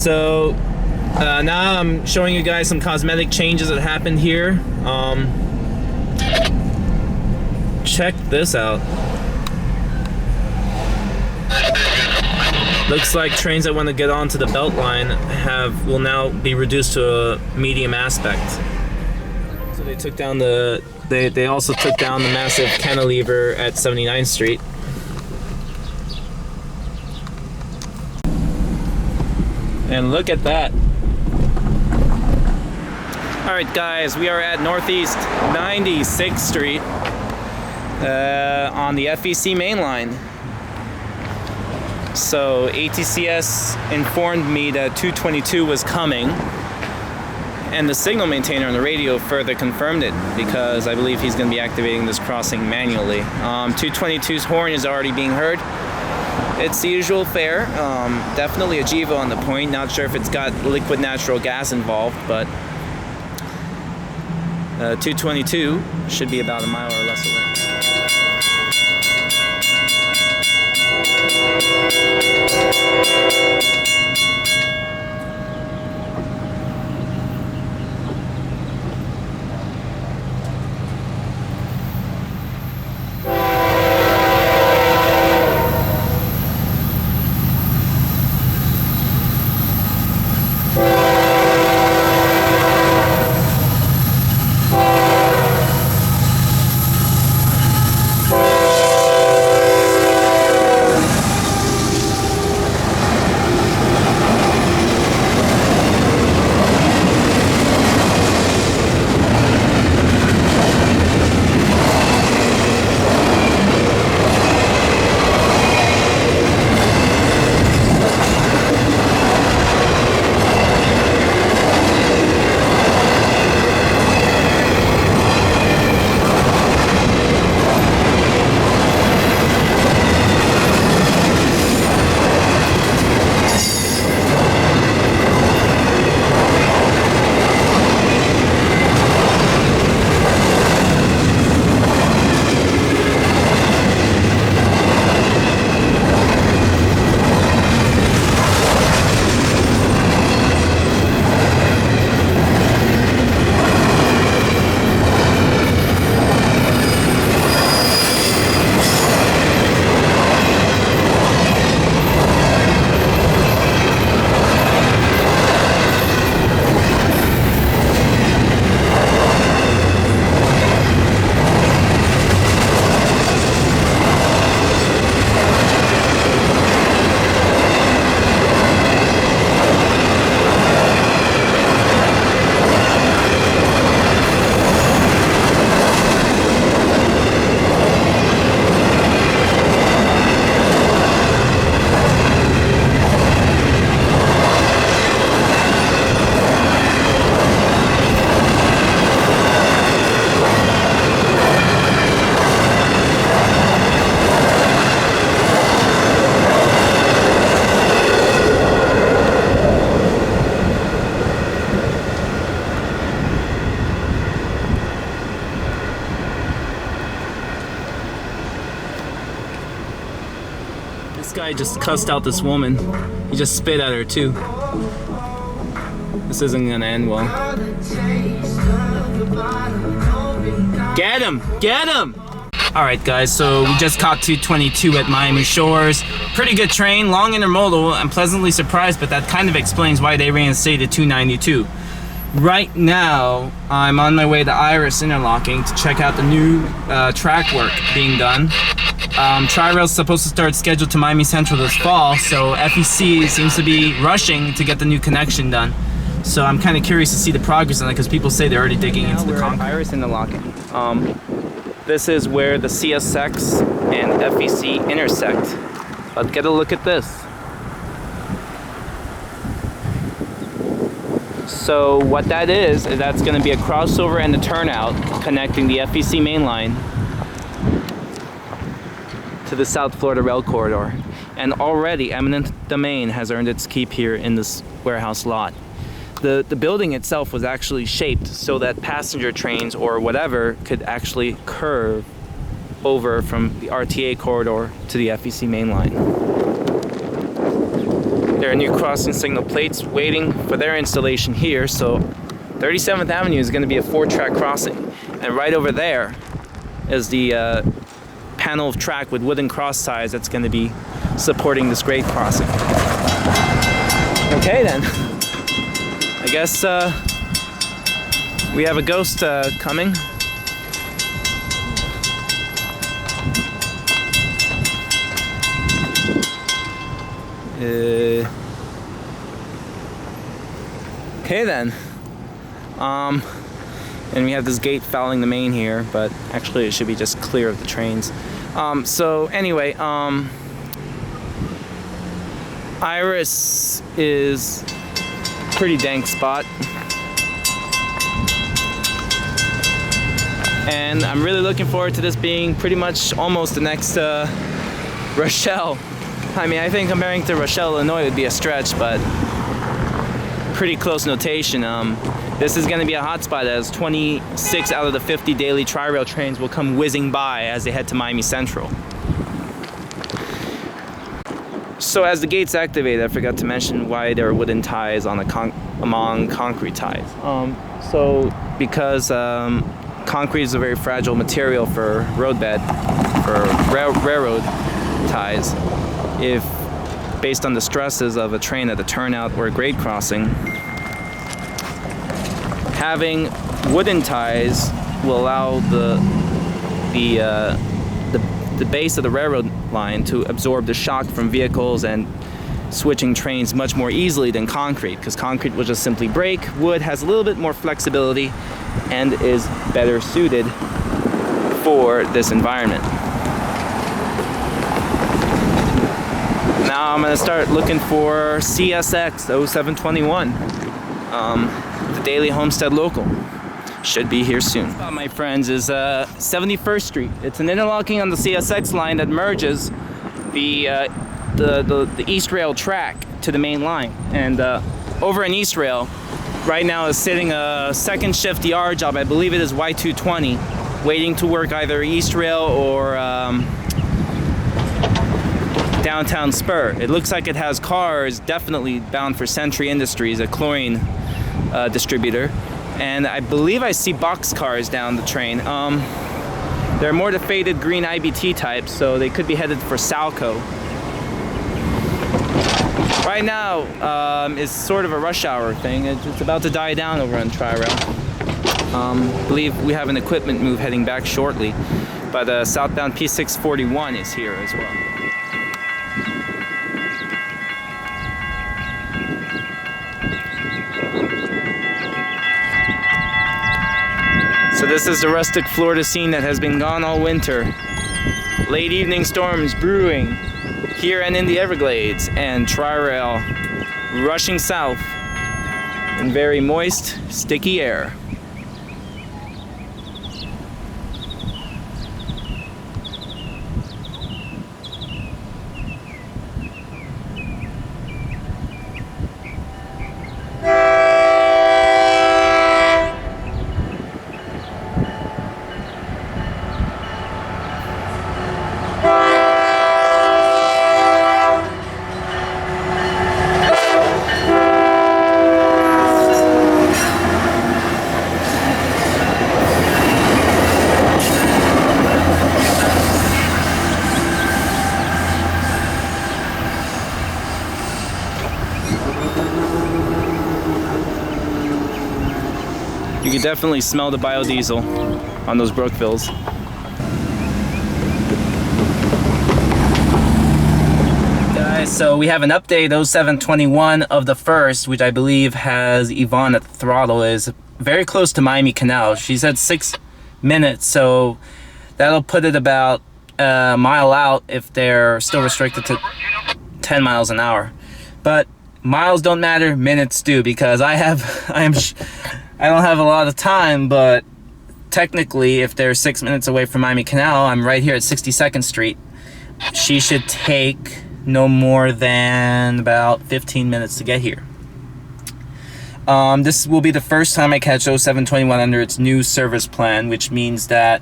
So now I'm showing you guys some cosmetic changes that happened here. Check this out. Looks like trains that want to get onto the Beltline will now be reduced to a medium aspect. So they took down they also took down the massive cantilever at 79th Street. And look at that. Alright guys, we are at Northeast 96th Street on the FEC mainline. So ATCS informed me that 222 was coming, and the signal maintainer on the radio further confirmed it because I believe he's going to be activating this crossing manually. 222's horn is already being heard. It's the usual fare. Definitely a GEVO on the point. Not sure if it's got liquid natural gas involved, but 222 should be about a mile or less away. This guy just cussed out this woman. He just spit at her too. This isn't gonna end well. Get him! Get him! Alright guys, so we just caught 222 at Miami Shores. Pretty good train, long intermodal. I'm pleasantly surprised, but that kind of explains why they reinstated 292. Right now, I'm on my way to Iris Interlocking to check out the new track work being done. Tri-Rail's supposed to start scheduled to Miami Central this fall, so FEC seems to be rushing to get the new connection done. So I'm kind of curious to see the progress on it because people say they're already digging into the concrete. Iris Interlocking. This is where the CSX and FEC intersect. But get a look at this. So what that is that's going to be a crossover and a turnout connecting the FEC mainline to the South Florida Rail Corridor. And already eminent domain has earned its keep here in this warehouse lot. The building itself was actually shaped so that passenger trains or whatever could actually curve over from the RTA corridor to the FEC mainline. There are new crossing signal plates waiting for their installation here, so 37th Avenue is going to be a 4-track crossing. And right over there is the panel of track with wooden cross ties that's going to be supporting this grade crossing. Okay then, I guess we have a ghost coming. Okay then. And we have this gate fouling the main here, but actually it should be just clear of the trains. So anyway, Iris is a pretty dank spot. And I'm really looking forward to this being pretty much almost the next Rochelle. I mean, I think comparing to Rochelle, Illinois would be a stretch, but pretty close notation. This is going to be a hotspot as 26 out of the 50 daily Tri-Rail trains will come whizzing by as they head to Miami Central. So as the gates activate, I forgot to mention why there are wooden ties on among concrete ties. So because concrete is a very fragile material for roadbed, for railroad ties, if based on the stresses of a train at a turnout or a grade crossing, having wooden ties will allow the base of the railroad line to absorb the shock from vehicles and switching trains much more easily than concrete, because concrete will just simply break. Wood has a little bit more flexibility and is better suited for this environment. Now I'm going to start looking for CSX 0721, the Daily Homestead Local. Should be here soon. My friends, is 71st Street. It's an interlocking on the CSX line that merges the East Rail track to the main line. And over in East Rail, right now is sitting a second shift yard job. I believe it is Y220, waiting to work either East Rail or downtown spur. It looks like it has cars definitely bound for Century Industries, a chlorine distributor. And I believe I see box cars down the train. They're more the faded green IBT types, so they could be headed for Salco. Right now, it's sort of a rush hour thing. It's about to die down over on Tri-Rail. I believe we have an equipment move heading back shortly, but southbound P641 is here as well. So this is the rustic Florida scene that has been gone all winter. Late evening storms brewing here and in the Everglades, and Tri-Rail rushing south in very moist, sticky air. You can definitely smell the biodiesel on those Brookvilles. Guys, so we have an update 0721 of the first, which I believe has Yvonne at the throttle, is very close to Miami Canal. She said 6 minutes, so that'll put it about a mile out if they're still restricted to 10 miles an hour. But miles don't matter, minutes do, because I don't have a lot of time, but technically if they're 6 minutes away from Miami Canal, I'm right here at 62nd Street. She should take no more than about 15 minutes to get here. This will be the first time I catch 0721 under its new service plan, which means that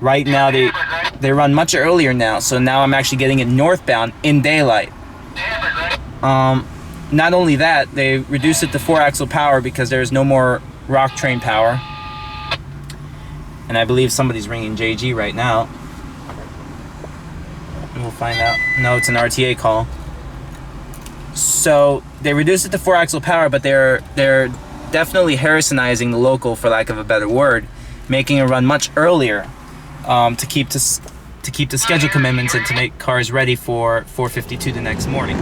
right now they run much earlier now, so now I'm actually getting it northbound in daylight. not only that, they reduced it to 4-axle power because there's no more rock train power. And I believe somebody's ringing JG right now. We'll find out. No, it's an RTA call. So they reduced it to 4-axle power, but they're definitely Harrisonizing the local, for lack of a better word, making it run much earlier to keep the schedule commitments and to make cars ready for 4:52 the next morning.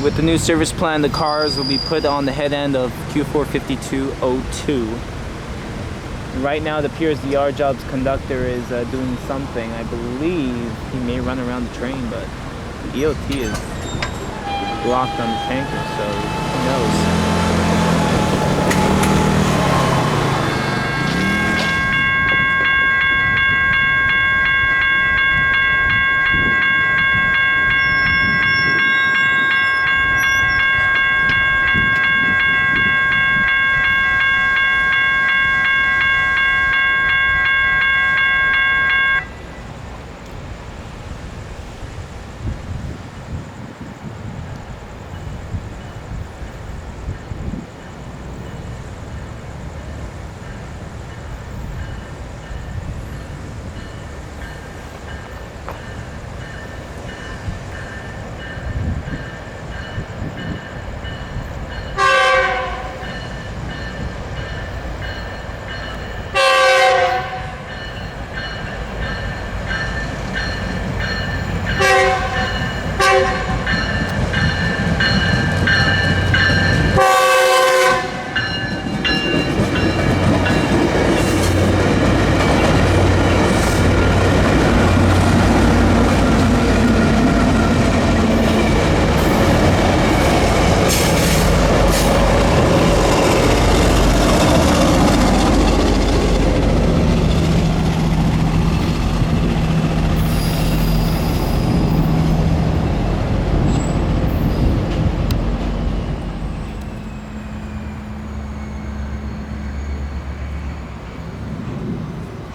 With the new service plan, the cars will be put on the head end of Q45202. Right now, it appears the yard jobs conductor is doing something. I believe he may run around the train, but the EOT is blocked on the tanker, so who knows.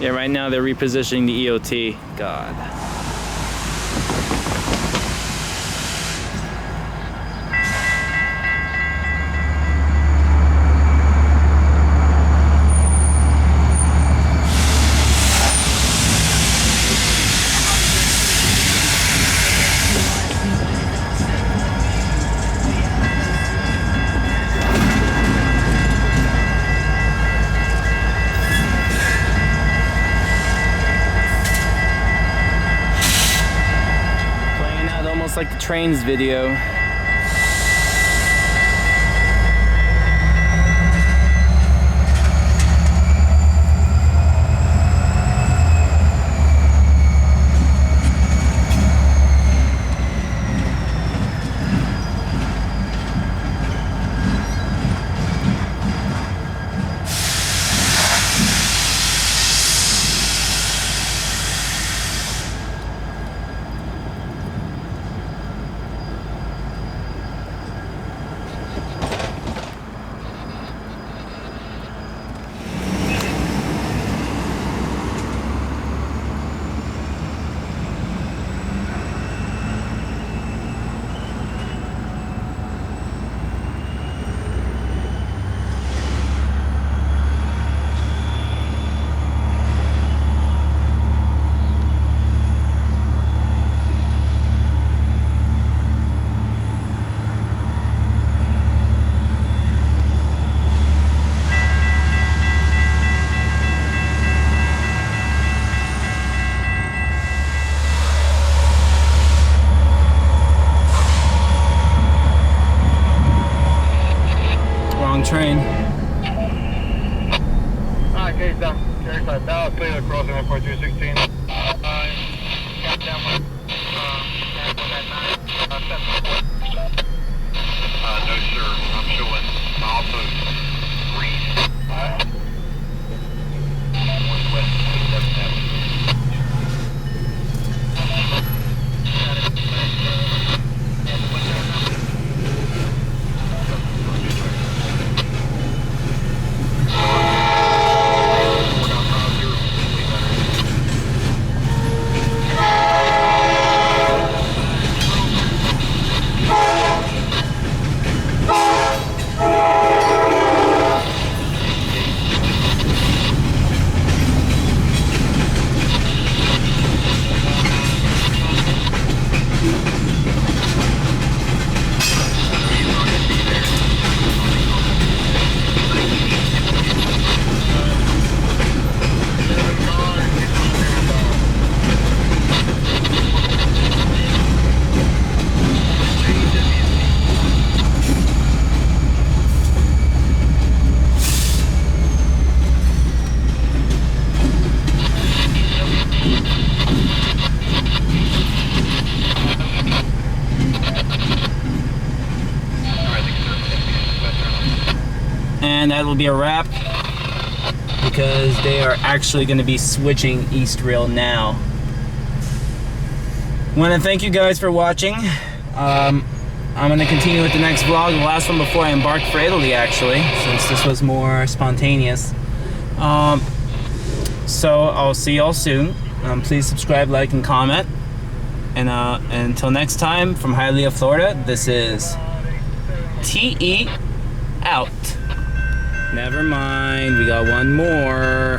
Yeah, right now they're repositioning the EOT. God. like the trains video. Train. Okay, down. Carry 5 now, clear crossing 14216. No, sir. I'm showing milepost 3. Northwest 27. And that will be a wrap because they are actually going to be switching East Rail now. Want to thank you guys for watching. I'm going to continue with the next vlog, the last one before I embark for Italy actually, since this was more spontaneous. So I'll see y'all soon. Please subscribe, like, and comment. And until next time, from Hialeah, Florida, this is TE out. Never mind, we got one more.